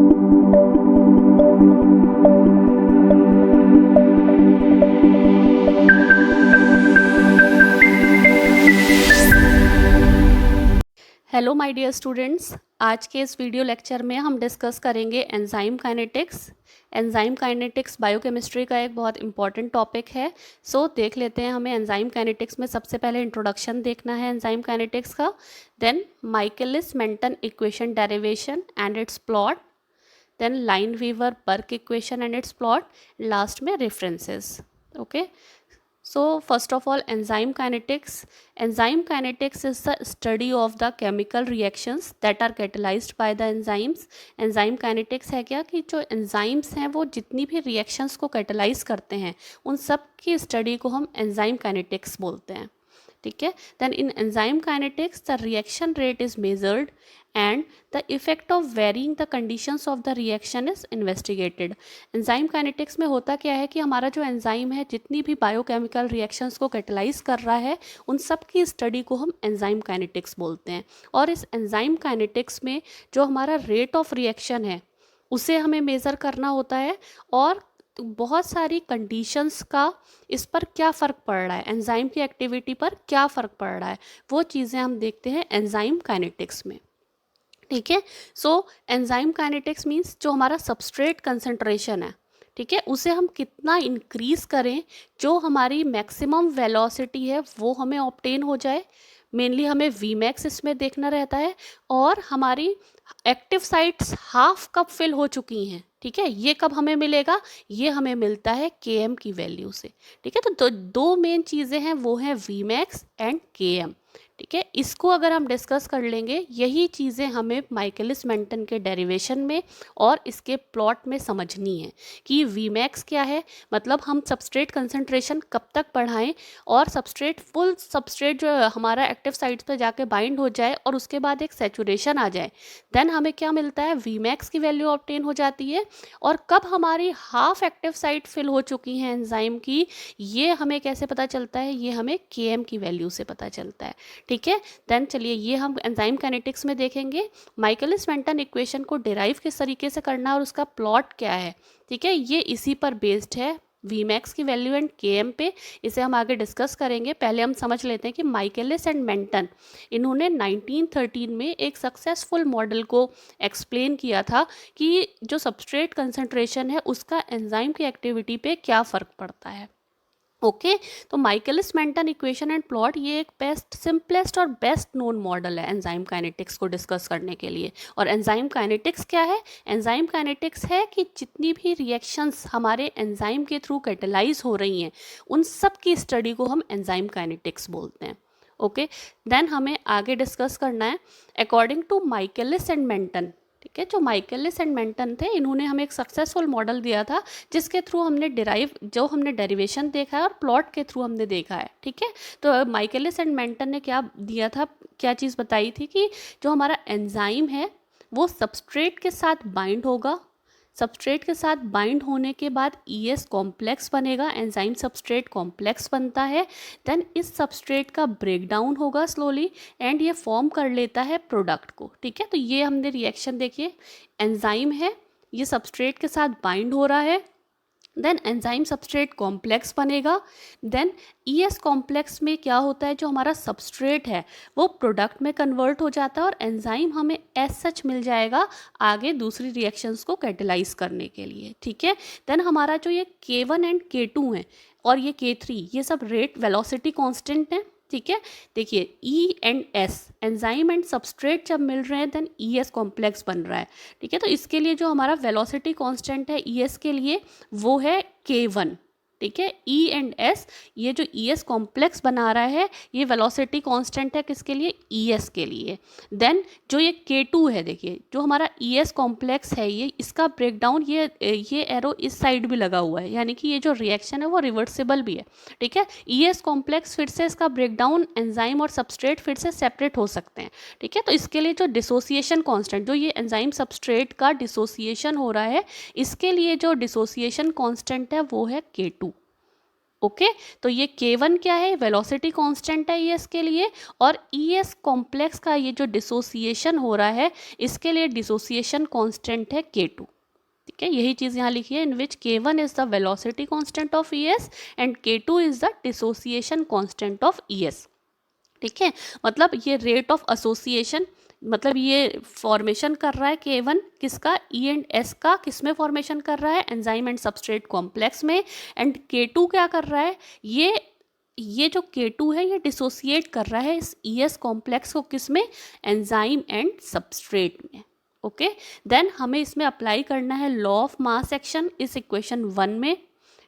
Hello my dear students, आज के इस वीडियो लेक्चर में हम डिस्कस करेंगे enzyme kinetics. Enzyme kinetics biochemistry का एक बहुत इंपॉर्टेंट टॉपिक है। सो देख लेते हैं, हमें एंजाइम काइनेटिक्स में सबसे पहले इंट्रोडक्शन देखना है एंजाइम काइनेटिक्स का, then Michaelis Menten equation derivation and its plot, then Lineweaver Burk equation and its plot, last में references. Okay, so first of all, enzyme kinetics. Enzyme kinetics is the study of the chemical reactions that are catalyzed by the enzymes. enzyme kinetics है क्या कि जो enzymes हैं वो जितनी भी reactions को catalyze करते हैं उन सब की study को हम enzyme kinetics बोलते हैं। ठीक है, then in enzyme kinetics the reaction rate is measured and the effect of varying the conditions of the reaction is investigated. enzyme kinetics में होता क्या है कि हमारा जो एंजाइम है जितनी भी बायोकेमिकल रिएक्शंस को कैटलाइज कर रहा है उन सब की स्टडी को हम एंजाइम काइनेटिक्स बोलते हैं। और इस एंजाइम काइनेटिक्स में जो हमारा रेट ऑफ रिएक्शन है उसे हमें मेज़र करना होता है, और बहुत सारी कंडीशंस का इस पर क्या फ़र्क पड़ रहा है, एंजाइम की एक्टिविटी पर क्या फ़र्क पड़ रहा है, वो चीज़ें हम देखते हैं एंजाइम काइनेटिक्स में। ठीक है, सो एंजाइम काइनेटिक्स मीन्स जो हमारा सबस्ट्रेट कंसंट्रेशन है, ठीक है, उसे हम कितना इंक्रीज़ करें, जो हमारी मैक्सिमम वेलोसिटी है वो हमें ऑब्टेन हो जाए। मेनली हमें वी मैक्स इसमें देखना रहता है, और हमारी एक्टिव साइट्स हाफ कब फिल हो चुकी हैं। ठीक है, ये कब हमें मिलेगा, ये हमें मिलता है Km की वैल्यू से। ठीक है, तो दो मेन चीज़ें हैं, वो हैं वी मैक्स एंड Km। ठीक है, इसको अगर हम डिस्कस कर लेंगे, यही चीज़ें हमें माइकलिस मेंटन के डेरिवेशन में और इसके प्लॉट में समझनी है कि वी मैक्स क्या है, मतलब हम सबस्ट्रेट कंसंट्रेशन कब तक बढ़ाएं और सबस्ट्रेट फुल सबस्ट्रेट जो हमारा एक्टिव साइट्स पे जाके बाइंड हो जाए और उसके बाद एक सैचुरेशन आ जाए, देन हमें क्या मिलता है, वी मैक्स की वैल्यू ऑब्टेन हो जाती है। और कब हमारी हाफ एक्टिव साइट फिल हो चुकी हैं एंजाइम की, ये हमें कैसे पता चलता है, ये हमें Km की वैल्यू से पता चलता है। ठीक है, देन चलिए ये हम एंजाइम काइनेटिक्स में देखेंगे माइकलिस मेंटन इक्वेशन को डिराइव किस तरीके से करना और उसका प्लॉट क्या है। ठीक है, ये इसी पर बेस्ड है, वी मैक्स की वैल्यू एंड Km पे। इसे हम आगे डिस्कस करेंगे। पहले हम समझ लेते हैं कि माइकलिस एंड मेंटन, इन्होंने 1913 में एक सक्सेसफुल मॉडल को एक्सप्लेन किया था कि जो सबस्ट्रेट कंसंट्रेशन है उसका एंजाइम की एक्टिविटी पे क्या फ़र्क पड़ता है। ओके, तो Michaelis Menten equation and plot ये एक बेस्ट सिंपलेस्ट और बेस्ट नोन मॉडल है एंजाइम काइनेटिक्स को डिस्कस करने के लिए। और एंजाइम काइनेटिक्स क्या है, एंजाइम काइनेटिक्स है कि जितनी भी रिएक्शंस हमारे एंजाइम के थ्रू कैटलाइज हो रही हैं उन सब की स्टडी को हम एंजाइम काइनेटिक्स बोलते हैं। ओके, देन हमें आगे डिस्कस करना है according to Michaelis and Menten. ठीक है, जो माइकलिस एंड मेंटन थे, इन्होंने हमें एक सक्सेसफुल मॉडल दिया था जिसके थ्रू हमने हमने डेरिवेशन देखा है और प्लॉट के थ्रू हमने देखा है। ठीक है, तो माइकलिस एंड मेंटन ने क्या दिया था, क्या चीज़ बताई थी कि जो हमारा एंजाइम है वो सबस्ट्रेट के साथ बाइंड होगा, सबस्ट्रेट के साथ बाइंड होने के बाद ES कॉम्प्लेक्स बनेगा, एंजाइम सबस्ट्रेट कॉम्प्लेक्स बनता है, देन इस सबस्ट्रेट का ब्रेकडाउन होगा स्लोली एंड ये फॉर्म कर लेता है प्रोडक्ट को। ठीक है, तो ये हमने रिएक्शन देखिए, एंजाइम है, ये सबस्ट्रेट के साथ बाइंड हो रहा है, देन एंजाइम सबस्ट्रेट कॉम्प्लेक्स बनेगा, देन ES कॉम्प्लेक्स में क्या होता है, जो हमारा सबस्ट्रेट है वो प्रोडक्ट में कन्वर्ट हो जाता है और एंजाइम हमें एज सच मिल जाएगा आगे दूसरी रिएक्शंस को कैटलाइज करने के लिए। ठीक है, देन हमारा जो ये K1 एंड K2 है और ये K3, ये सब रेट वेलोसिटी कांस्टेंट है। ठीक है, देखिए E and S, enzyme and substrate जब मिल रहे हैं देन ES कॉम्प्लेक्स बन रहा है। ठीक है, तो इसके लिए जो हमारा वेलोसिटी कांस्टेंट है ES के लिए वो है K1। ठीक है, E एंड S, ये जो ES कॉम्प्लेक्स बना रहा है ये वेलोसिटी कांस्टेंट है किसके लिए, ES के लिए। देन जो ये K2 है, देखिए जो हमारा ES कॉम्प्लेक्स है ये, इसका ब्रेकडाउन, ये एरो इस साइड भी लगा हुआ है, यानी कि ये जो रिएक्शन है वो रिवर्सिबल भी है। ठीक है, ES कॉम्प्लेक्स फिर से इसका ब्रेकडाउन एंजाइम और सबस्ट्रेट फिर से सेपरेट हो सकते हैं। ठीक है, तो इसके लिए जो डिसोसिएशन कांस्टेंट, जो ये एंजाइम सबस्ट्रेट का डिसोसिएशन हो रहा है, इसके लिए जो डिसोसिएशन कांस्टेंट है वो है K2। ओके तो ये K1 क्या है, वेलोसिटी कांस्टेंट है ये इसके लिए, और ES कॉम्प्लेक्स का ये जो डिसोसिएशन हो रहा है इसके लिए डिसोसिएशन कांस्टेंट है K2। ठीक है, यही चीज़ यहाँ लिखी है, इन विच K1 is the velocity constant of ES and K2 is the dissociation constant of ES। ठीक है, मतलब ये रेट ऑफ एसोसिएशन, मतलब ये फॉर्मेशन कर रहा है K1 किसका, E एंड S का, किस में फॉर्मेशन कर रहा है, एंजाइम एंड सबस्ट्रेट कॉम्प्लेक्स में, एंड K2 क्या कर रहा है, ये जो K2 है ये डिसोसिएट कर रहा है इस ES कॉम्प्लेक्स को, किस में, एंजाइम एंड सबस्ट्रेट में। ओके देन हमें इसमें अप्लाई करना है लॉ ऑफ मास एक्शन इस इक्वेशन 1 में।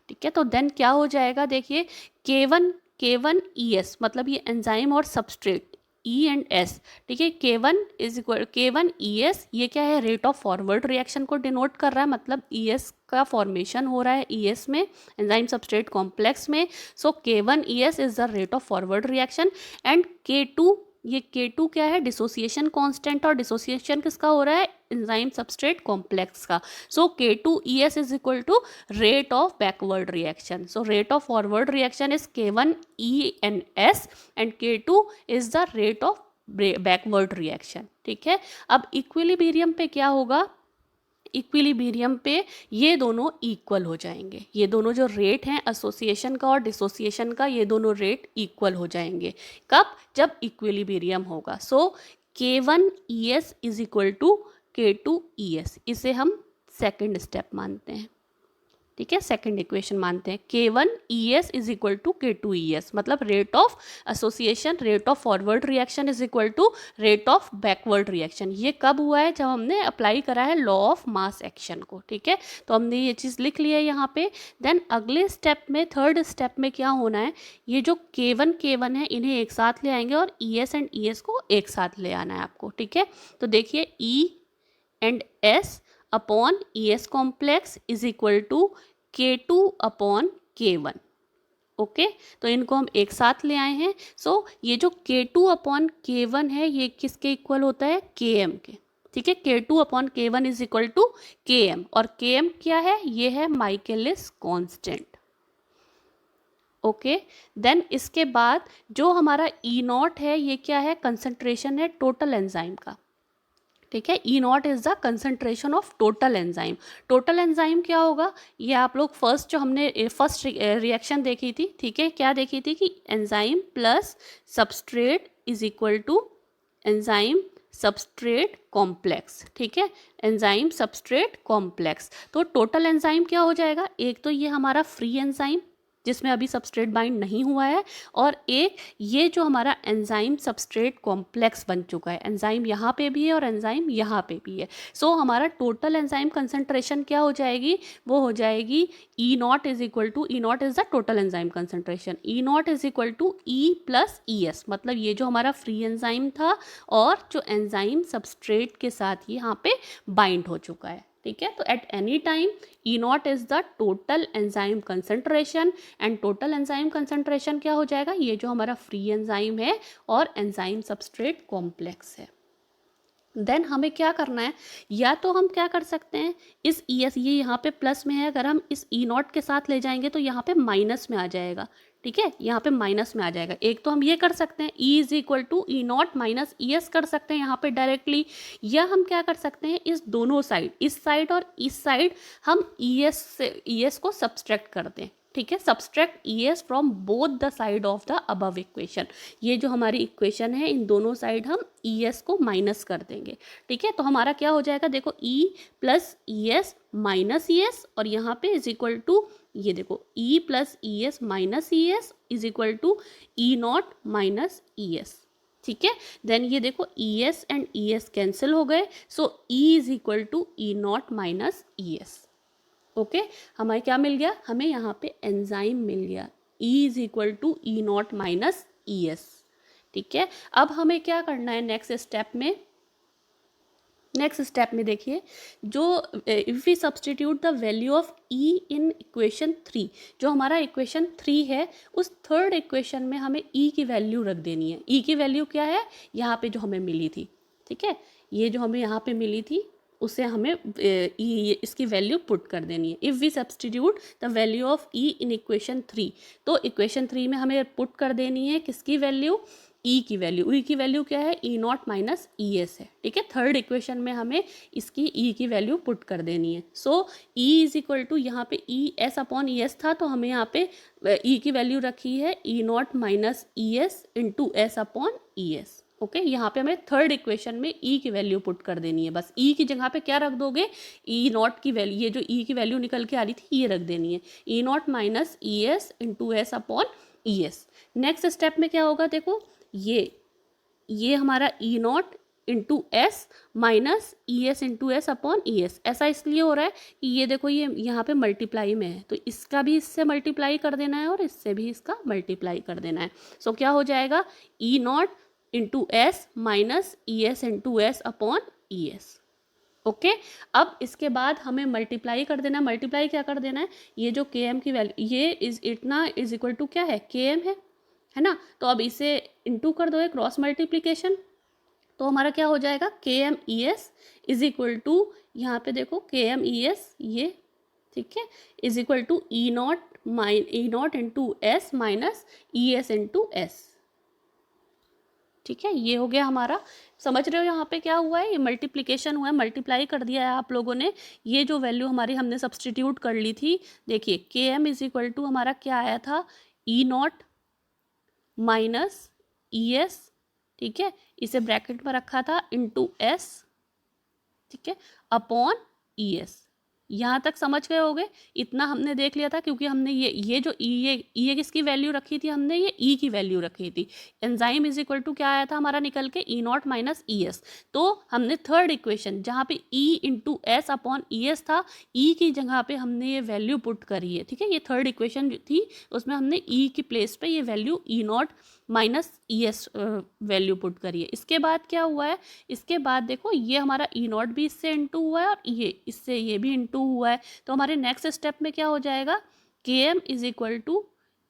ठीक है, तो देन क्या हो जाएगा, देखिए K1 ES, मतलब ये एंजाइम और सबस्ट्रेट E एंड S। ठीक है, K1 ES, ये क्या है, रेट ऑफ फॉरवर्ड रिएक्शन को डिनोट कर रहा है, मतलब ES का फॉर्मेशन हो रहा है ES में, एंजाइम सबस्ट्रेट कॉम्प्लेक्स में। सो K1 ES is the rate of forward reaction, and K2, ये K2 क्या है, डिसोसिएशन कांस्टेंट, और डिसोसिएशन किसका हो रहा है, एंजाइम सबस्ट्रेट कॉम्प्लेक्स का। So K2 ES is equal to rate of backward reaction. So rate of forward reaction is K1 E and S and K2 is the rate of backward reaction. ठीक है, अब equilibrium पे क्या होगा, equilibrium पे ये दोनों इक्वल हो जाएंगे, ये दोनों जो रेट हैं एसोसिएशन का और डिसोसिएशन का, ये दोनों रेट इक्वल हो जाएंगे। कब, जब इक्विलिब्रियम होगा। So K1 ES is equal to K2 ES, इसे हम सेकंड स्टेप मानते हैं। ठीक है, सेकंड इक्वेशन मानते हैं, K1 ES is equal to K2 ES, मतलब rate of association, rate of forward reaction is equal to rate of backward reaction. ये कब हुआ है, जब हमने अप्लाई करा है लॉ ऑफ मास एक्शन को। ठीक है, तो हमने ये चीज़ लिख ली है यहाँ पे। देन अगले स्टेप में, थर्ड स्टेप में क्या होना है, ये जो K1 है इन्हें एक साथ ले आएंगे और ES एंड ES को एक साथ ले आना है आपको। ठीक है, तो देखिए E and S upon ES complex is equal to K2 upon K1। Okay, तो इनको हम एक साथ ले आए हैं। सो ये जो K2 अपॉन K1 है ये किसके इक्वल होता है, Km के। ठीक है, K2 upon K1 is equal to Km, और Km क्या है, ये है माइकलिस कांस्टेंट। ओके देन इसके बाद जो हमारा E0 है ये क्या है, कंसंट्रेशन है टोटल एंजाइम का। ठीक है, E0 is the concentration of total enzyme. Total enzyme क्या होगा, ये आप लोग फर्स्ट जो हमने फर्स्ट रिएक्शन देखी थी, ठीक है, क्या देखी थी कि enzyme plus substrate is equal to enzyme substrate complex. ठीक है, एंजाइम सबस्ट्रेट कॉम्प्लेक्स, तो टोटल एंजाइम क्या हो जाएगा, एक तो ये हमारा फ्री एंजाइम जिसमें अभी सबस्ट्रेट बाइंड नहीं हुआ है, और एक ये जो हमारा एंजाइम सबस्ट्रेट कॉम्प्लेक्स बन चुका है, एंजाइम यहाँ पे भी है और एंजाइम यहाँ पे भी है। सो हमारा टोटल एंजाइम कंसंट्रेशन क्या हो जाएगी, वो हो जाएगी E0 is equal to, E0 is the total enzyme concentration, E0 is equal to E plus ES, मतलब ये जो हमारा फ्री एंजाइम था और जो एंजाइम सबस्ट्रेट के साथ यहाँ पे बाइंड हो चुका है। ठीक है, तो at any time E0 is the total enzyme concentration, and total enzyme concentration क्या हो जाएगा, ये जो हमारा फ्री एंजाइम है और एंजाइम सबस्ट्रेट कॉम्प्लेक्स है। देन हमें क्या करना है, या तो हम क्या कर सकते हैं, इस ES, ये यहाँ पे प्लस में है, अगर हम इस E0 के साथ ले जाएंगे तो यहाँ पे माइनस में आ जाएगा। ठीक है, यहाँ पे माइनस में आ जाएगा। एक तो हम ये कर सकते हैं, E is equal to E0 minus ES कर सकते हैं यहाँ पे डायरेक्टली, या हम क्या कर सकते हैं, इस दोनों साइड, इस साइड और इस साइड, हम ES को सब्सट्रैक्ट कर दें। ठीक है, subtract ES from both the side of the above equation. ये जो हमारी इक्वेशन है इन दोनों साइड हम ES को माइनस कर देंगे। ठीक है, तो हमारा क्या हो जाएगा, देखो E plus ES minus ES, और यहाँ पे इज इक्वल टू, ये देखो E plus ES minus ES is equal to E0 minus ES। ठीक है, देन ये देखो ES एंड ES कैंसिल हो गए, so E is equal to E0 minus ES। Okay, हमें क्या मिल गया, हमें यहाँ पे एंजाइम मिल गया, E is equal to E0 minus ES। ठीक है, अब हमें क्या करना है नेक्स्ट स्टेप में, नेक्स्ट स्टेप में देखिए, जो if we substitute the value of E in equation 3, जो हमारा इक्वेशन 3 है उस थर्ड इक्वेशन में हमें E की वैल्यू रख देनी है। E की वैल्यू क्या है, यहाँ पे जो हमें मिली थी। ठीक है, ये जो हमें यहाँ पे मिली थी उसे हमें इसकी वैल्यू पुट कर देनी है। If we substitute the value of E in equation 3, तो इक्वेशन 3 में हमें पुट कर देनी है किसकी वैल्यू, ई की वैल्यू। ई की वैल्यू क्या है, E naught minus E S है, ठीक है। थर्ड इक्वेशन में हमें इसकी ई की वैल्यू पुट कर देनी है। सो ई इज इक्वल टू, यहाँ पे E S upon E S था, तो हमें यहाँ पे ई की वैल्यू रखी है E naught minus E S into S upon E S. Okay, यहाँ पे हमें थर्ड इक्वेशन में ई की वैल्यू पुट कर देनी है। बस ई की जगह पे क्या रख दोगे, ई नॉट की वैल्यू, ये जो ई की वैल्यू निकल के आ रही थी ये रख देनी है, E naught minus E S into S upon E S. Next step में क्या होगा, देखो ये हमारा E naught into S minus E S into S upon E S. ऐसा इसलिए हो रहा है कि ये देखो ये यहाँ पे मल्टीप्लाई में है, तो इसका भी इससे मल्टीप्लाई कर देना है और इससे भी इसका मल्टीप्लाई कर देना है। सो क्या हो जाएगा, E naught into S minus E S into S upon E S. Okay, अब इसके बाद हमें मल्टीप्लाई कर देना है। मल्टीप्लाई क्या कर देना है, ये जो के एम की वैल्यू, ये इतना इज इक्वल टू क्या है, के एम है ना। तो अब इसे इंटू कर दो, क्रॉस मल्टीप्लीकेशन, तो हमारा क्या हो जाएगा, K M E S is equal to, यहाँ पे देखो के एम ई एस ये, ठीक है, is equal to E naught into S minus E S into S. ठीक है, ये हो गया हमारा। समझ रहे हो यहाँ पे क्या हुआ है, ये मल्टीप्लिकेशन हुआ है, मल्टीप्लाई कर दिया है आप लोगों ने। ये जो वैल्यू हमारी हमने सब्सटीट्यूट कर ली थी, देखिए के एम इज इक्वल टू हमारा क्या आया था, ई नॉट माइनस ई एस, ठीक है, इसे ब्रैकेट में रखा था, इंटू एस, ठीक है, अपॉन ई एस। यहाँ तक समझ गए होगे, इतना हमने देख लिया था, क्योंकि हमने ये जो ये किसकी वैल्यू रखी थी, हमने ये ई की वैल्यू रखी थी। एंजाइम इज इक्वल टू क्या आया था हमारा निकल के, ई नॉट माइनस ई एस। तो हमने थर्ड इक्वेशन जहाँ पे E into S upon E S था, ई की जगह पे हमने ये वैल्यू पुट करी है, ठीक है। ये थर्ड इक्वेशन थी, उसमें हमने ई की प्लेस पे ये वैल्यू ई naught minus E S value put करी है। इसके बाद क्या हुआ है, इसके बाद देखो ये हमारा ई नॉट भी इससे इंटू हुआ है और ये इससे ये भी इंटू हुआ है। तो हमारे नेक्स्ट स्टेप में क्या हो जाएगा, K M is equal to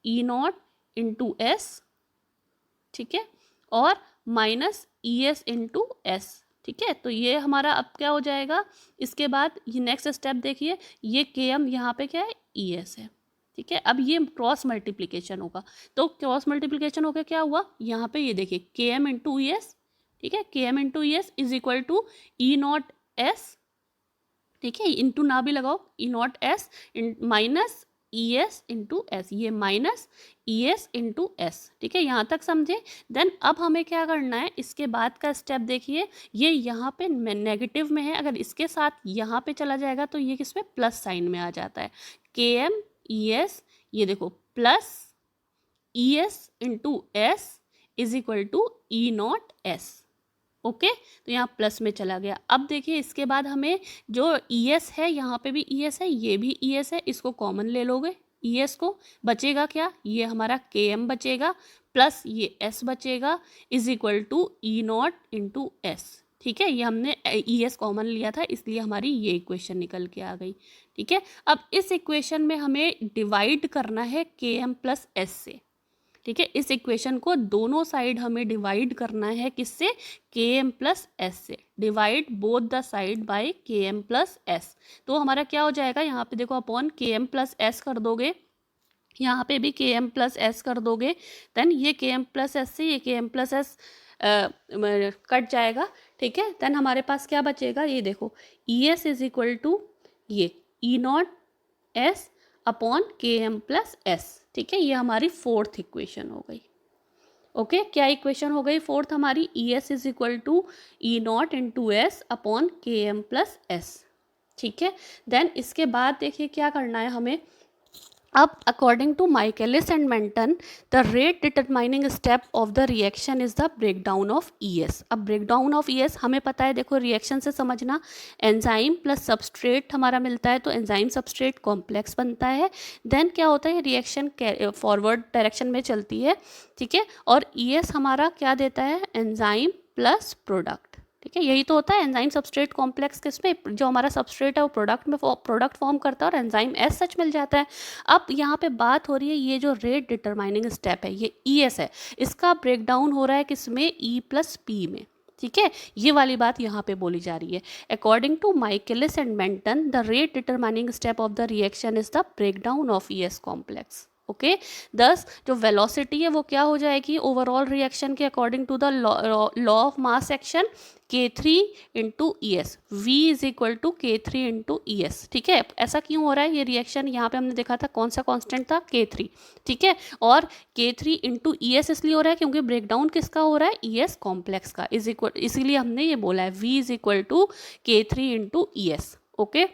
E naught into S, ठीक है, और minus E S into S, ठीक है। तो ये हमारा अब क्या हो जाएगा, इसके बाद ये नेक्स्ट स्टेप देखिए, ये के एम यहाँ पे क्या है, ई एस है, ठीक है। अब ये क्रॉस मल्टीप्लिकेशन होगा, तो क्रॉस मल्टीप्लिकेशन होकर क्या हुआ, यहाँ पे ये देखिए के एम इंटू ई एस, ठीक है, K M into E S is equal to E naught S, ठीक है, इंटू ना भी लगाओ, E naught S minus E S into S, ये minus E S into S, ठीक है, यहाँ तक समझे। देन अब हमें क्या करना है, इसके बाद का स्टेप देखिए, ये यहाँ पे नेगेटिव में है, अगर इसके साथ यहाँ पे चला जाएगा तो ये किस में, प्लस साइन में आ जाता है। के एम ई एस, ये देखो plus E S into S is equal to E naught S. Okay, तो यहाँ प्लस में चला गया। अब देखिए इसके बाद हमें जो ई एस है, यहाँ पे भी ई एस है, ये भी ई एस है, इसको कॉमन ले लोगे ई एस को, बचेगा क्या, ये हमारा के एम बचेगा प्लस ये एस बचेगा is equal to E naught into S, ठीक है। ये हमने ई एस कॉमन लिया था, इसलिए हमारी ये इक्वेशन निकल के आ गई, ठीक है। अब इस इक्वेशन में हमें डिवाइड करना है के एम प्लस एस से, ठीक है। इस इक्वेशन को दोनों साइड हमें डिवाइड करना है, किससे, के एम प्लस एस से। Divide both the side by के एम प्लस एस, तो हमारा क्या हो जाएगा, यहाँ पे देखो upon K M plus S कर दोगे, यहाँ पे भी के एम प्लस एस कर दोगे, देन ये के एम प्लस एस से ये के एम प्लस एस कट जाएगा, ठीक है। देन हमारे पास क्या बचेगा, ये देखो E S is equal to ये E naught S upon K M plus S, ठीक है। ये हमारी फोर्थ इक्वेशन हो गई। ओके, क्या इक्वेशन हो गई फोर्थ हमारी, E S is equal to E naught into S upon K M plus S, ठीक है। देन इसके बाद देखिए क्या करना है हमें, अब according to Michaelis and Menten the rate determining step of the reaction is the breakdown of E S. अब ब्रेकडाउन ऑफ ई एस हमें पता है, देखो रिएक्शन से समझना, एंजाइम प्लस सबस्ट्रेट हमारा मिलता है, तो एंजाइम सबस्ट्रेट कॉम्प्लेक्स बनता है। देन क्या होता है, रिएक्शन फॉरवर्ड डायरेक्शन में चलती है, ठीक है। और ई एस हमारा क्या देता है, एंजाइम प्लस प्रोडक्ट, ठीक है। यही तो होता है एंजाइम सबस्ट्रेट कॉम्प्लेक्स, किसमें, जो हमारा सबस्ट्रेट है वो प्रोडक्ट में प्रोडक्ट फॉर्म करता है और एंजाइम एस सच मिल जाता है। अब यहाँ पे बात हो रही है, ये जो रेट डिटरमाइनिंग स्टेप है ये ई एस है, इसका ब्रेकडाउन हो रहा है किसमें, ई प्लस पी में, ठीक है, ये वाली बात यहाँ पे बोली जा रही है। According to Michaelis and Menten the rate determining step of the reaction is the breakdown of ES complex. Okay, thus जो वेलोसिटी है वो क्या हो जाएगी ओवरऑल रिएक्शन के according to the law of mass action, K3 into E S, V is equal to K3 into E S. ठीक है, ऐसा क्यों हो रहा है ये रिएक्शन, यहाँ पे हमने देखा था कौन सा कांस्टेंट था, K3। ठीक है, और K3 इंटू ई एस इसलिए हो रहा है क्योंकि ब्रेकडाउन किसका हो रहा है, ई एस कॉम्प्लेक्स का, इज इक्वल, इसीलिए हमने ये बोला है V is equal to K3 into E S. Okay,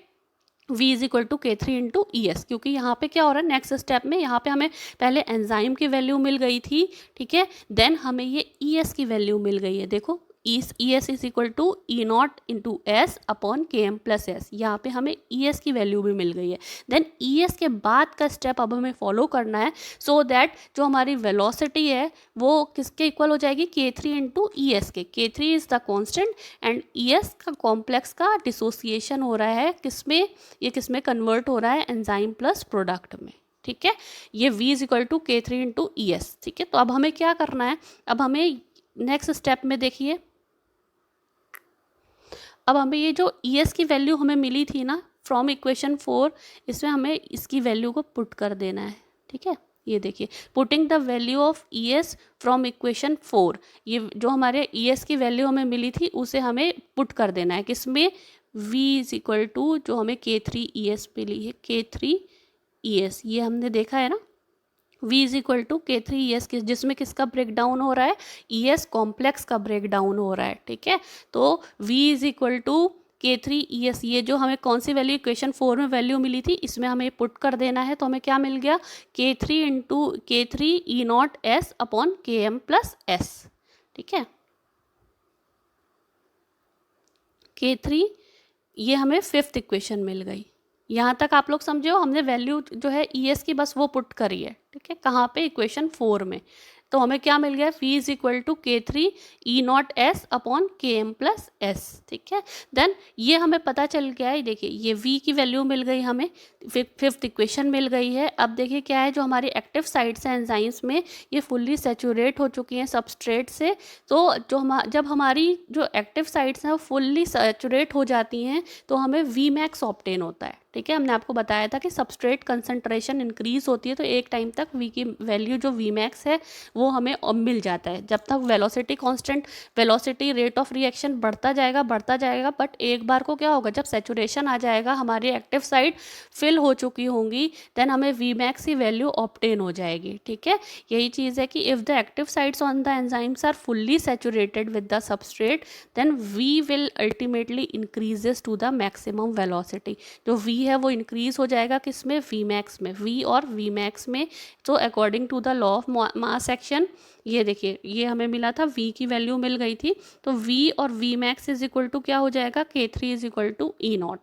V is equal to K3 into E S, क्योंकि यहाँ पे क्या हो रहा है नेक्स्ट स्टेप में, यहाँ पे हमें पहले एंजाइम की वैल्यू मिल गई थी, ठीक है, देन हमें ये ई एस की वैल्यू मिल गई है। देखो E S is equal to E naught into S upon K M plus S, यहाँ पे हमें ई एस की वैल्यू भी मिल गई है। देन ई एस के बाद का स्टेप अब हमें फॉलो करना है, सो दैट जो हमारी वेलोसिटी है वो किसके इक्वल हो जाएगी, K3 इंटू ई एस के। K3 is the constant and E S का कॉम्प्लेक्स का डिसोसिएशन हो रहा है किसमें, ये किसमें कन्वर्ट हो रहा है, एंजाइम प्लस प्रोडक्ट में। ठीक है, ये V is equal to K3 into E S. ठीक है, तो अब हमें क्या करना है, अब हमें नेक्स्ट स्टेप में देखिए, अब हमें ये जो ई एस की वैल्यू हमें मिली थी ना फ्रॉम इक्वेशन 4, इसमें हमें इसकी वैल्यू को पुट कर देना है। ठीक है, ये देखिए, putting the value of E S from equation 4, ये जो हमारे ई एस की वैल्यू हमें मिली थी उसे हमें पुट कर देना है किसमें, V इज इक्वल टू जो हमें K3 ई एस मिली है, K3 ई एस, ये हमने देखा है ना, V is equal to K3 E S, जिसमें किसका ब्रेक डाउन हो रहा है, ई एस कॉम्प्लेक्स का ब्रेक डाउन हो रहा है। ठीक है, तो V is equal to K3 E S, ये जो हमें कौन सी वैल्यू इक्वेशन 4 में वैल्यू मिली थी इसमें हमें पुट कर देना है, तो हमें क्या मिल गया, K3 into K3 E naught S upon K M plus S. ठीक है, K3, ये हमें फिफ्थ इक्वेशन मिल गई। यहाँ तक आप लोग समझे हो, हमने वैल्यू जो है ई एस की बस वो पुट करी है। ठीक है, कहाँ पे, इक्वेशन 4 में, तो हमें क्या मिल गया, V is equal to K3 E naught S upon K M plus S. ठीक है, देन ये हमें पता चल गया है, देखिए ये V की वैल्यू मिल गई हमें, फिफ्थ इक्वेशन मिल गई है। अब देखिए क्या है, जो हमारी एक्टिव साइट्स हैं एंजाइम्स में ये फुल्ली सैचुरेट हो चुकी हैं सबस्ट्रेट से, तो जो जब हमारी जो एक्टिव साइट्स हैं वो फुल्ली सैचुरेट हो जाती हैं तो हमें V मैक्स ऑब्टेन होता है। ठीक है, हमने आपको बताया था कि सबस्ट्रेट कंसंट्रेशन इंक्रीज होती है तो एक टाइम तक V की वैल्यू जो V मैक्स है वो हमें मिल जाता है। जब तक velocity constant, velocity rate of reaction बढ़ता जाएगा, बट एक बार को क्या होगा, जब सैचुरेशन आ जाएगा, हमारी एक्टिव साइट फिल हो चुकी होंगी, देन हमें V मैक्स की वैल्यू ऑब्टेन हो जाएगी। ठीक है, यही चीज़ है कि if the active sites on the enzymes are fully saturated with the substrate then V will ultimately increases to the maximum velocity. जो V है वो इंक्रीज हो जाएगा किसमें, V मैक्स में, V और V मैक्स में। तो according to the law of mass action, ये देखिए ये हमें मिला था, V की वैल्यू मिल गई थी, तो V और V max is equal to क्या हो जाएगा, K3 is equal to E naught.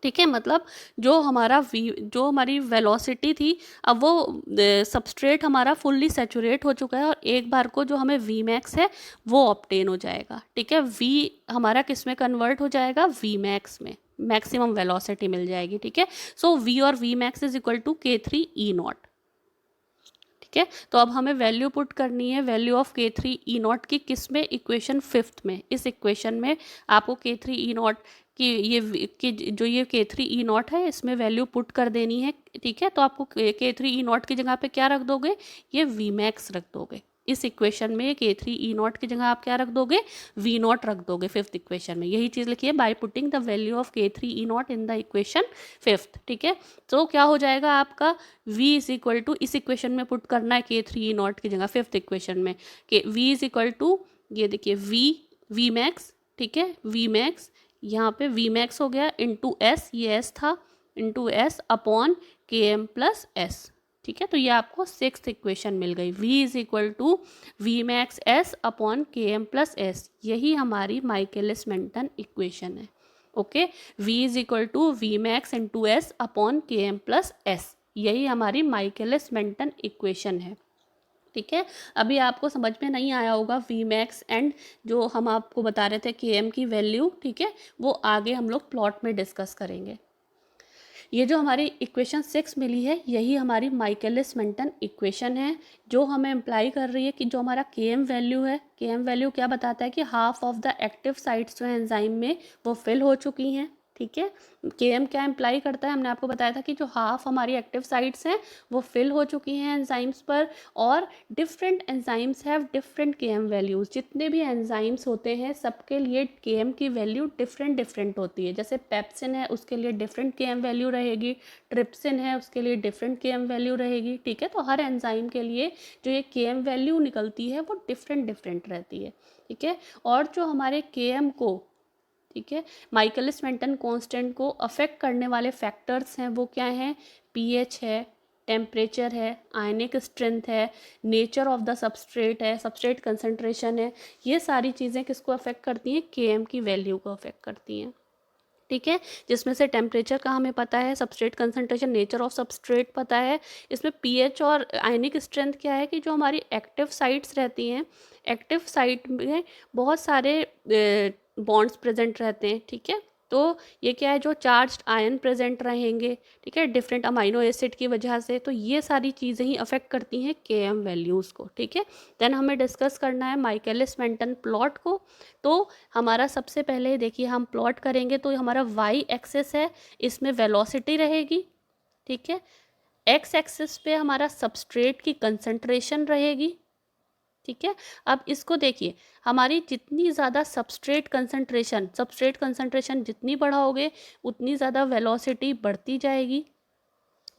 ठीक है, मतलब जो हमारी वेलोसिटी थी, अब वो सबस्ट्रेट हमारा फुल्ली सैचुरेट हो चुका है और एक बार को जो हमें V मैक्स है वो ऑब्टेन हो जाएगा। ठीक है, V हमारा किस में कन्वर्ट हो जाएगा, V मैक्स में, मैक्सिमम वेलोसिटी मिल जाएगी। ठीक है, सो V और V max is equal to K3 E naught. ठीक है, तो अब हमें वैल्यू पुट करनी है, value of K3 E not की किस में, इक्वेशन 5 में। इस इक्वेशन में आपको K3 ई नॉट कि जो ये K3 ई नॉट है इसमें वैल्यू पुट कर देनी है। ठीक है, तो आपको K3 ई नॉट की जगह पे क्या रख दोगे, ये V मैक्स रख दोगे। इस इक्वेशन में K3 ई नॉट की जगह आप क्या रख दोगे, V नॉट रख दोगे फिफ्थ इक्वेशन में। यही चीज़ लिखिए, by putting the value of K3 E not in the equation 5। ठीक है, तो क्या हो जाएगा आपका, V इज इक्वल टू, इस इक्वेशन में पुट करना है K3 ई नॉट की जगह फिफ्थ इक्वेशन में, कि V इज इक्वल टू, ये देखिए V मैक्स। ठीक है, V मैक्स, यहाँ पे V मैक्स हो गया इंटू एस, ये एस था, into S upon K M plus S. ठीक है, तो ये आपको सिक्स्थ इक्वेशन मिल गई, V is equal to V max S upon K M plus S. यही हमारी माइकलिस मेंटन इक्वेशन है। Okay, V is equal to V max into S upon K M plus S, यही हमारी Michaelis Menten equation है। ठीक है, अभी आपको समझ में नहीं आया होगा V मैक्स एंड जो हम आपको बता रहे थे Km की वैल्यू। ठीक है, वो आगे हम लोग प्लॉट में डिस्कस करेंगे। ये जो हमारी इक्वेशन 6 मिली है यही हमारी माइकलिस मेंटन इक्वेशन है, जो हमें इम्प्लाई कर रही है कि जो हमारा Km वैल्यू है, Km वैल्यू क्या बताता है कि half of the active sites जो है एंजाइम में वो फिल हो चुकी हैं। ठीक है, Km क्या इम्प्लाई करता है, हमने आपको बताया था कि जो हाफ हमारी एक्टिव साइट्स हैं वो फिल हो चुकी हैं एंजाइम्स पर, और different enzymes have different Km values. जितने भी एंजाइम्स होते हैं सबके लिए Km की वैल्यू डिफरेंट होती है। जैसे पेप्सिन है उसके लिए डिफरेंट Km वैल्यू रहेगी, ट्रिप्सिन है उसके लिए डिफरेंट Km वैल्यू रहेगी। ठीक है, तो हर एंजाइम के लिए जो ये Km वैल्यू निकलती है वो डिफरेंट रहती है। ठीक है, और जो हमारे Km को, ठीक है, माइकलिस मेंटन कांस्टेंट को अफेक्ट करने वाले फैक्टर्स हैं वो क्या हैं, पीएच है, टेम्परेचर है, आयनिक स्ट्रेंथ है, नेचर ऑफ द सबस्ट्रेट है, सबस्ट्रेट कंसंट्रेशन है। ये सारी चीज़ें किसको अफेक्ट करती हैं, Km की वैल्यू को अफेक्ट करती हैं। ठीक है, जिसमें से टेम्परेचर का हमें पता है, substrate concentration, nature of substrate पता है। इसमें पीएच और आयनिक स्ट्रेंथ क्या है कि जो हमारी एक्टिव साइट्स रहती हैं, एक्टिव साइट में बहुत सारे बॉन्ड्स प्रेजेंट रहते हैं। ठीक है, तो ये क्या है, जो चार्ज्ड आयन प्रेजेंट रहेंगे, ठीक है, डिफरेंट अमाइनो एसिड की वजह से, तो ये सारी चीज़ें ही अफेक्ट करती हैं Km वैल्यूज़ को। ठीक है, देन हमें डिस्कस करना है माइकलिस मेंटन प्लॉट को। तो हमारा सबसे पहले देखिए हम प्लॉट करेंगे तो हमारा वाई एक्सिस है, इसमें वेलोसिटी रहेगी। ठीक है, एक्स एक्सिस पे हमारा सबस्ट्रेट की कंसंट्रेशन रहेगी। ठीक है, अब इसको देखिए, हमारी जितनी ज़्यादा सबस्ट्रेट कंसंट्रेशन जितनी बढ़ाओगे उतनी ज़्यादा वेलोसिटी बढ़ती जाएगी।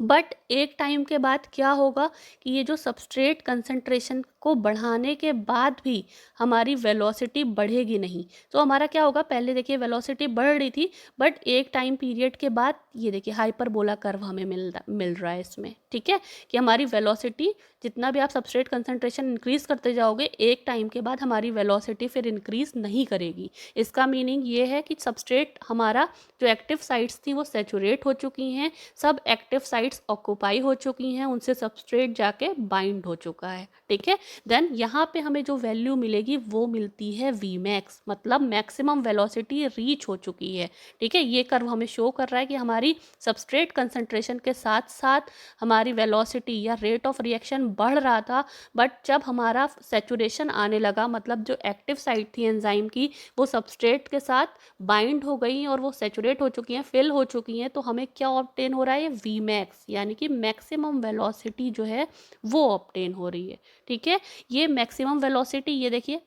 बट एक टाइम के बाद क्या होगा कि ये जो सबस्ट्रेट कंसंट्रेशन को बढ़ाने के बाद भी हमारी वेलोसिटी बढ़ेगी नहीं। तो हमारा क्या होगा, पहले देखिए वेलोसिटी बढ़ रही थी, बट एक टाइम पीरियड के बाद ये देखिए हाइपरबोला कर्व हमें मिल रहा है इसमें। ठीक है, कि हमारी वेलोसिटी, जितना भी आप सबस्ट्रेट कंसंट्रेशन इंक्रीज़ करते जाओगे, एक टाइम के बाद हमारी वेलोसिटी फिर इंक्रीज़ नहीं करेगी। इसका मीनिंग ये है कि सबस्ट्रेट हमारा जो एक्टिव साइट्स थी वो सेचुरेट हो चुकी हैं, सब एक्टिव साइट्स ऑक्यूपाई हो चुकी हैं, उनसे सबस्ट्रेट जाके बाइंड हो चुका है। ठीक है, देन यहाँ पे हमें जो वैल्यू मिलेगी वो मिलती है Vmax, मतलब मैक्सिमम वेलोसिटी रीच हो चुकी है। ठीक है, ये कर्व हमें शो कर रहा है कि हमारी सबस्ट्रेट कंसंट्रेशन के साथ साथ हमारी वेलोसिटी या रेट ऑफ रिएक्शन बढ़ रहा था, बट जब हमारा सेचुरेशन आने लगा, मतलब जो एक्टिव साइट थी एंजाइम की वो सबस्ट्रेट के साथ बाइंड हो गई और वो सेचुरेट हो चुकी हैं, फिल हो चुकी हैं, तो हमें क्या ऑब्टेन हो रहा है, Vmax, यानी कि मैक्सिमम वेलोसिटी जो है वो ऑब्टेन हो रही है। ठीक है, ये मैक्सिमम वेलोसिटी, ये देखिए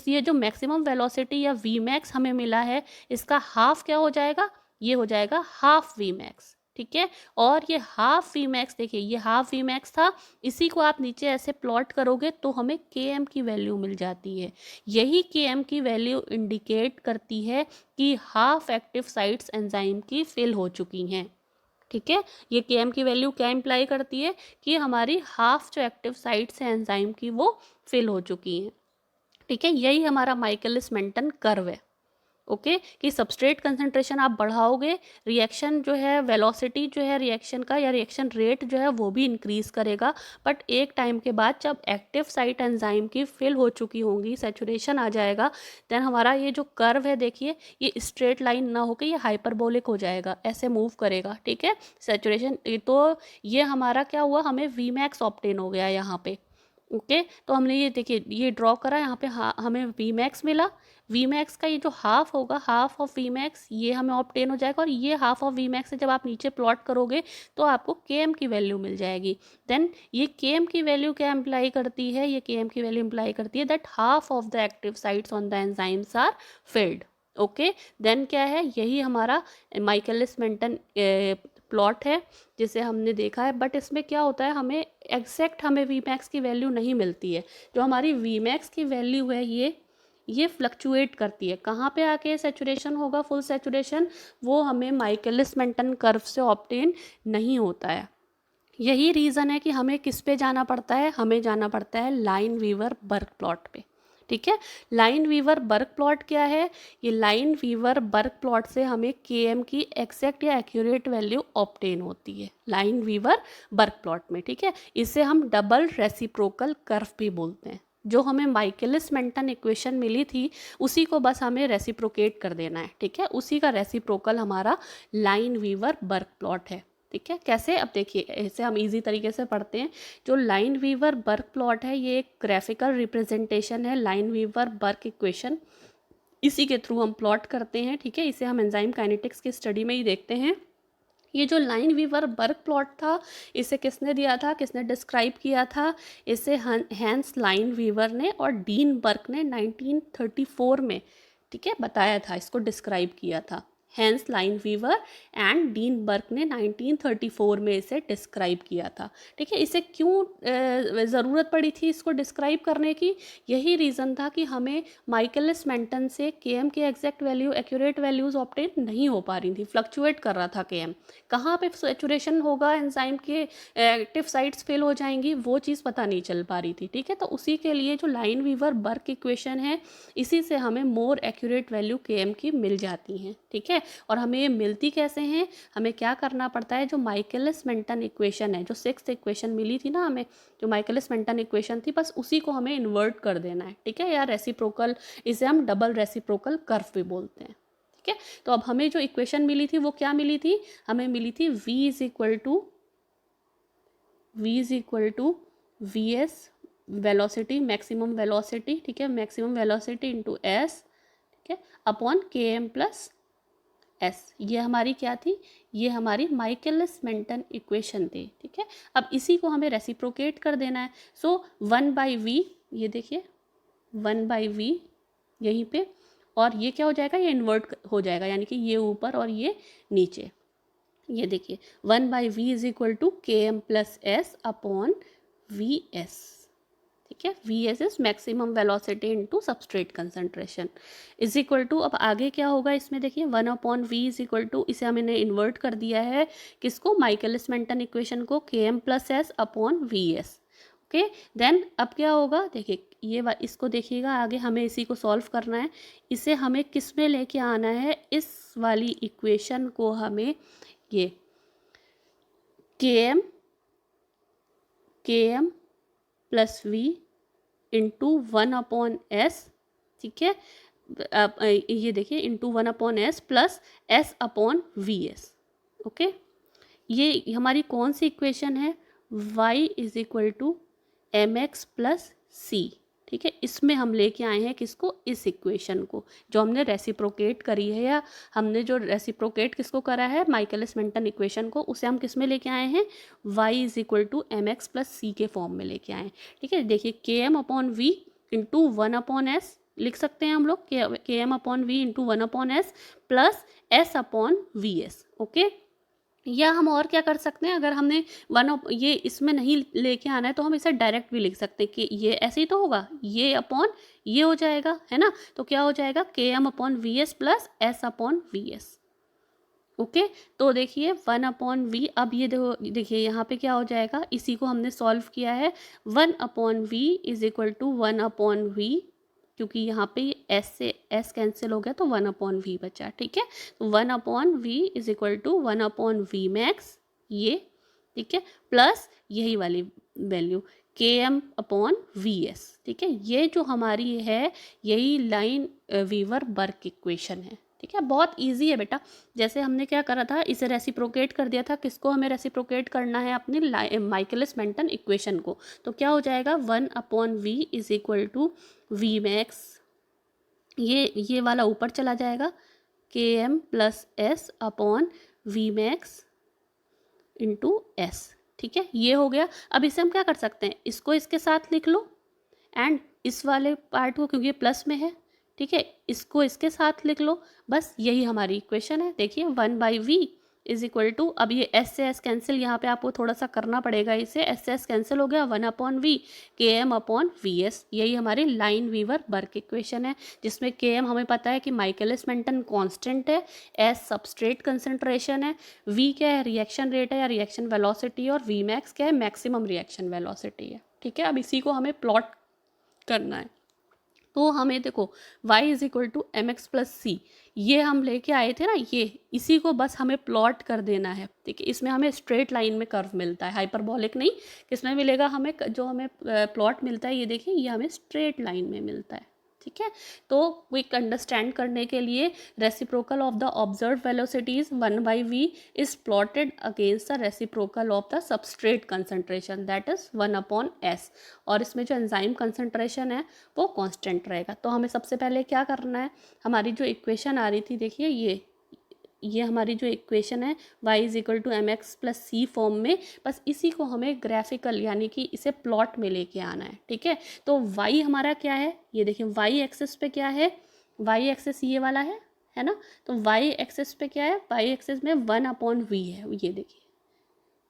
ये जो मैक्सिमम वेलोसिटी या Vmax हमें मिला है, इसका हाफ क्या हो जाएगा, ये हो जाएगा हाफ Vmax। ठीक है, और ये हाफ Vmax, देखिए ये हाफ Vmax था, इसी को आप नीचे ऐसे प्लॉट करोगे तो हमें Km की वैल्यू मिल जाती है। यही Km की वैल्यू इंडिकेट करती है कि हाफ एक्टिव साइट्स एंजाइम की फिल हो चुकी हैं। ठीक है, ये Km की वैल्यू क्या इम्प्लाई करती है कि हमारी हाफ जो एक्टिव साइट्स हैं एंजाइम की वो फिल हो चुकी हैं। ठीक है, यही हमारा माइकलिस मेंटन कर्व है। ओके, कि सबस्ट्रेट कंसंट्रेशन आप बढ़ाओगे, रिएक्शन जो है, वेलोसिटी जो है रिएक्शन का या रिएक्शन रेट जो है वो भी इंक्रीज़ करेगा, बट एक टाइम के बाद जब एक्टिव साइट एंजाइम की फिल हो चुकी होंगी, सेचुरेशन आ जाएगा, देन हमारा ये जो कर्व है देखिए, ये स्ट्रेट लाइन ना होकर ये हाइपरबोलिक हो जाएगा, ऐसे मूव करेगा। ठीक है, सेचुरेशन, तो ये हमारा क्या हुआ, हमें Vmax ऑब्टेन हो गया यहाँ पे। ओके, तो हमने ये देखिए ये ड्रॉ करा यहाँ पे, हमें Vmax मिला। Vmax का ये जो हाफ होगा, हाफ ऑफ Vmax, ये हमें ऑब्टेन हो जाएगा, और ये हाफ ऑफ Vmax से जब आप नीचे प्लॉट करोगे तो आपको Km की वैल्यू मिल जाएगी। देन ये Km की वैल्यू क्या इम्प्लाई करती है, ये Km की वैल्यू इम्प्लाई करती है that half of the active sites on the enzymes are filled. Okay, then क्या है, यही हमारा माइकलिस मेंटन प्लॉट है जिसे हमने देखा है, बट इसमें क्या होता है, हमें एग्जैक्ट हमें Vmax की वैल्यू नहीं मिलती है। जो हमारी Vmax की वैल्यू है ये फ्लक्चुएट करती है, कहाँ पे आके सेचुरेशन होगा, फुल सेचुरेशन, वो हमें माइकलिस मेंटन कर्व से ऑब्टेन नहीं होता है। यही रीज़न है कि हमें किस पे जाना पड़ता है, हमें जाना पड़ता है लाइन वीवर बर्क प्लॉट पे। ठीक है, लाइन वीवर बर्क प्लॉट क्या है, ये लाइन वीवर बर्क प्लॉट से हमें Km की एग्जैक्ट या एक्यूरेट वैल्यू ऑब्टेन होती है लाइन वीवर बर्क प्लॉट में। ठीक है, इसे हम डबल रेसिप्रोकल कर्व भी बोलते हैं। जो हमें माइकलिस मेंटन इक्वेशन मिली थी उसी को बस हमें रेसिप्रोकेट कर देना है, ठीक है। उसी का रेसिप्रोकल हमारा लाइन वीवर बर्क प्लॉट है, ठीक है। कैसे, अब देखिए इसे हम इजी तरीके से पढ़ते हैं। जो लाइन वीवर बर्क प्लॉट है ये एक ग्राफिकल रिप्रेजेंटेशन है लाइन वीवर बर्क इक्वेशन, इसी के थ्रू हम प्लॉट करते हैं, ठीक है। इसे हम एंजाइम काइनेटिक्स की स्टडी में ही देखते हैं। ये जो लाइन वीवर बर्क प्लॉट था इसे किसने दिया था, किसने डिस्क्राइब किया था, इसे हैंस लाइन वीवर ने और डीन बर्क ने 1934 में, ठीक है, बताया था, इसको डिस्क्राइब किया था। Hans Lineweaver and Dean Burk ने 1934 में इसे डिस्क्राइब किया था, ठीक है। इसे क्यों ज़रूरत पड़ी थी इसको डिस्क्राइब करने की, यही रीज़न था कि हमें माइकलिस मेंटन से केएम के exact value, accurate values obtain नहीं हो पा रही थी, फ्लक्चुएट कर रहा था केएम। कहाँ पे सेचुरेशन होगा, एंजाइम के एक्टिव साइट्स फेल हो जाएंगी, वो चीज़ पता नहीं चल पा रही थी, ठीक है। तो उसी के लिए जो लाइन वीवर बर्क इक्वेशन है इसी से हमें मोर एक्यूरेट वैल्यू केएम की मिल जाती हैं, ठीक है। और हमें ये मिलती कैसे हैं, हमें क्या करना पड़ता है, जो माइकलिस मेंटन इक्वेशन है, जो 6th इक्वेशन मिली थी ना हमें, जो माइकलिस मेंटन इक्वेशन थी, बस उसी को हमें इन्वर्ट कर देना है, ठीक है। या रेसिप्रोकल, इसे हम डबल रेसिप्रोकल कर्व भी बोलते हैं, ठीक है। तो अब हमें जो इक्वेशन मिली थी वो क्या मिली थी, हमें मिली थी v is equal to V S velocity, maximum velocity, ठीक है, मैक्सिमम वेलोसिटी इंटू एस, ठीक है, upon K M plus S. ये हमारी क्या थी, ये हमारी माइकलिस मेंटन इक्वेशन थी, ठीक है। अब इसी को हमें रेसिप्रोकेट कर देना है। सो 1/v, ये देखिए 1/v यहीं पे, और ये क्या हो जाएगा, ये इन्वर्ट हो जाएगा, यानी कि ये ऊपर और ये नीचे। ये देखिए 1/v is equal to K M plus S upon V S, ठीक है। V S is maximum velocity into substrate concentration is equal to, अब आगे क्या होगा इसमें देखिए 1/v इज इक्वल टू, इसे हमने इन्वर्ट कर दिया है किसको, माइकलिस मेंटन इक्वेशन को, K M plus S upon V S, okay. Then अब क्या होगा, देखिए ये इसको देखिएगा, आगे हमें इसी को सॉल्व करना है। इसे हमें किस में लेके आना है, इस वाली इक्वेशन को हमें ये के M plus we into 1/s, ठीक है। ये देखिए into 1/s plus s upon V S, okay. ये हमारी कौन सी इक्वेशन है, y is equal to M X plus C, ठीक है। इसमें हम लेके आए हैं किसको, इस इक्वेशन को, जो हमने रेसिप्रोकेट करी है, या हमने जो रेसिप्रोकेट किसको करा है, माइकलिस मेंटन इक्वेशन को, उसे हम किस में लेके आए हैं, y is equal to M X plus C के फॉर्म में लेके आए हैं, ठीक है। देखिए के M upon V into 1/s लिख सकते हैं हम लोग, K M upon V into 1/s plus s upon V S, okay. या हम और क्या कर सकते हैं, अगर हमने ये इसमें नहीं लेके आना है तो हम इसे डायरेक्ट भी लिख सकते हैं कि ये ऐसे ही तो होगा, ये अपॉन ये हो जाएगा, है ना। तो क्या हो जाएगा, K M upon V S plus S upon V S, okay. तो देखिए 1/v, अब ये देखिए यहाँ पे क्या हो जाएगा, इसी को हमने सॉल्व किया है, 1/v is equal to 1/v, क्योंकि यहाँ पे s से s कैंसिल हो गया तो 1/v बचा, ठीक है। तो 1/v is equal to 1/v max, ये ठीक है, प्लस यही वाली वैल्यू के एम अपॉन वी एस, ठीक है। ये जो हमारी है यही लाइन वीवर बर्क इक्वेशन है, ठीक है। बहुत इजी है बेटा, जैसे हमने क्या करा था, इसे रेसिप्रोकेट कर दिया था, किसको हमें रेसिप्रोकेट करना है, अपनी माइकलिस मेंटन इक्वेशन को। तो क्या हो जाएगा, 1/v is equal to V max, ये वाला ऊपर चला जाएगा, K M plus S upon V max into S, ठीक है। ये हो गया। अब इसे हम क्या कर सकते हैं, इसको इसके साथ लिख लो, एंड इस वाले पार्ट को, क्योंकि ये प्लस में है, ठीक है, इसको इसके साथ लिख लो, बस यही हमारी इक्वेशन है। देखिए 1/v इज इक्वल टू, अब ये s से s कैंसिल, यहाँ पे आपको थोड़ा सा करना पड़ेगा, इसे s से s कैंसिल हो गया, 1/v के एम अपॉन वी एस, यही हमारी लाइन वीवर बर्क इक्वेशन है, जिसमें के एम हमें पता है कि माइकलिस मेंटन कांस्टेंट है, s सबस्ट्रेट कंसंट्रेशन है, v क्या है, रिएक्शन रेट है या रिएक्शन वेलोसिटी, और v मैक्स क्या है, मैक्सिमम रिएक्शन वेलोसिटी है, ठीक है। अब इसी को हमें प्लॉट करना है। तो हमें देखो y is equal to M X plus C, ये हम लेके आए थे ना, ये इसी को बस हमें प्लॉट कर देना है। ठीक है, इसमें हमें स्ट्रेट लाइन में कर्व मिलता है, हाइपरबॉलिक नहीं। किसमें मिलेगा हमें, जो हमें प्लॉट मिलता है, ये देखिए ये हमें स्ट्रेट लाइन में मिलता है। ठीक है, तो क्विक अंडरस्टैंड करने के लिए reciprocal of the observe velocities 1/v is plotted against the reciprocal of the substrate concentration that is 1/s, और इसमें जो एंजाइम कंसंट्रेशन है वो कांस्टेंट रहेगा। तो हमें सबसे पहले क्या करना है, हमारी जो इक्वेशन आ रही थी देखिए, ये हमारी जो इक्वेशन है y is equal to M X plus C form में, बस इसी को हमें ग्राफिकल यानी कि इसे प्लॉट में लेके आना है। ठीक है, तो y हमारा क्या है, ये देखिए y एक्सिस पे क्या है, y एक्सिस ये वाला है ना, तो y एक्सिस पे क्या है, y एक्सिस में 1/v है, ये देखिए।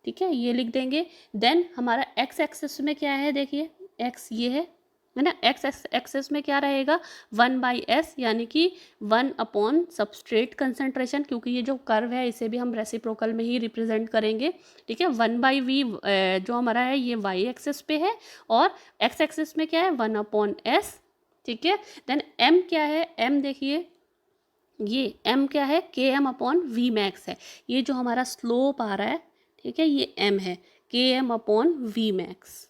ठीक है, ये लिख देंगे। देन हमारा x एक्सिस में क्या है, देखिए x ये है ना, x एक्सिस में क्या रहेगा 1/s, यानी कि 1/ सबस्ट्रेट कंसंट्रेशन, क्योंकि ये जो कर्व है इसे भी हम रेसिप्रोकल में ही रिप्रेजेंट करेंगे। ठीक है, 1/v जो हमारा है ये y एक्सिस पे है, और x एक्सिस में क्या है 1/s। ठीक है, देन m क्या है, m देखिए ये m क्या है, km/v max है, ये जो हमारा स्लोप आ रहा है। ठीक है, ये m है, km/v max।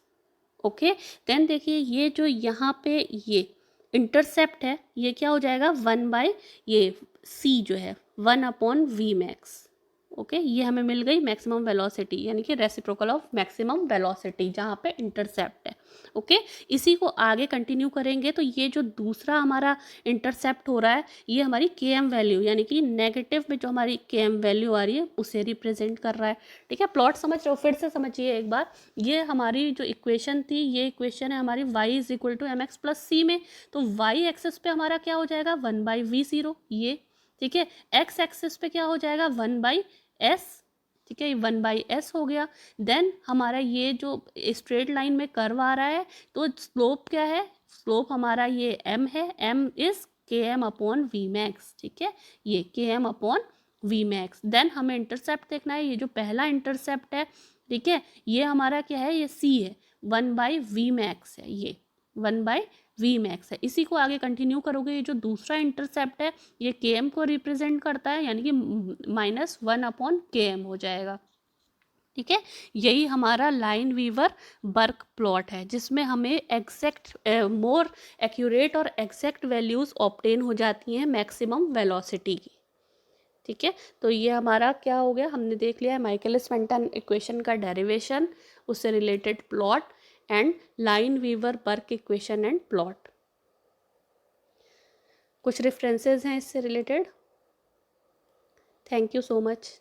ओके, देन देखिए ये जो यहाँ पे ये इंटरसेप्ट है, ये क्या हो जाएगा 1 ये c जो है 1/v max। ओके, ये हमें मिल गई मैक्सिमम वेलोसिटी, यानी कि रेसिप्रोकल ऑफ मैक्सिमम वेलोसिटी जहाँ पे इंटरसेप्ट है। ओके, इसी को आगे कंटिन्यू करेंगे तो ये जो दूसरा हमारा इंटरसेप्ट हो रहा है, ये हमारी km वैल्यू, यानी कि नेगेटिव में जो हमारी km वैल्यू आ रही है उसे रिप्रेजेंट कर रहा है। ठीक है, प्लॉट समझ रहे हो, फिर से समझिए एक बार। ये हमारी जो इक्वेशन थी, ये इक्वेशन है हमारी y is equal to M X plus C में, तो y एक्सिस पे हमारा क्या हो जाएगा 1/v0 ये। ठीक है, x एक्सिस पे क्या हो जाएगा 1/s। ठीक है, ये 1/s हो गया। देन हमारा ये जो स्ट्रेट लाइन में कर्व आ रहा है, तो स्लोप क्या है, स्लोप हमारा ये m है, m इज km/v max। ठीक है, ये km/v max। देन हमें इंटरसेप्ट देखना है, ये जो पहला इंटरसेप्ट है, ठीक है, ये हमारा क्या है, ये c है, 1/v max है, ये 1/v max है। इसी को आगे कंटिन्यू करोगे, ये जो दूसरा इंटरसेप्ट है ये km को रिप्रेजेंट करता है, यानी कि -1/km हो जाएगा। ठीक है, यही हमारा लाइन वीवर बर्क प्लॉट है, जिसमें हमें एग्जैक्ट मोर एक्यूरेट और एग्जैक्ट वैल्यूज ऑब्टेन हो जाती हैं मैक्सिमम वेलोसिटी की। ठीक है, तो ये हमारा क्या हो गया, हमने देख लिया है माइकलिस मेंटन इक्वेशन का डेरिवेशन, उससे related plot and Lineweaver Burk equation and plot. कुछ रेफरेंसेस हैं इससे related. Thank you so much.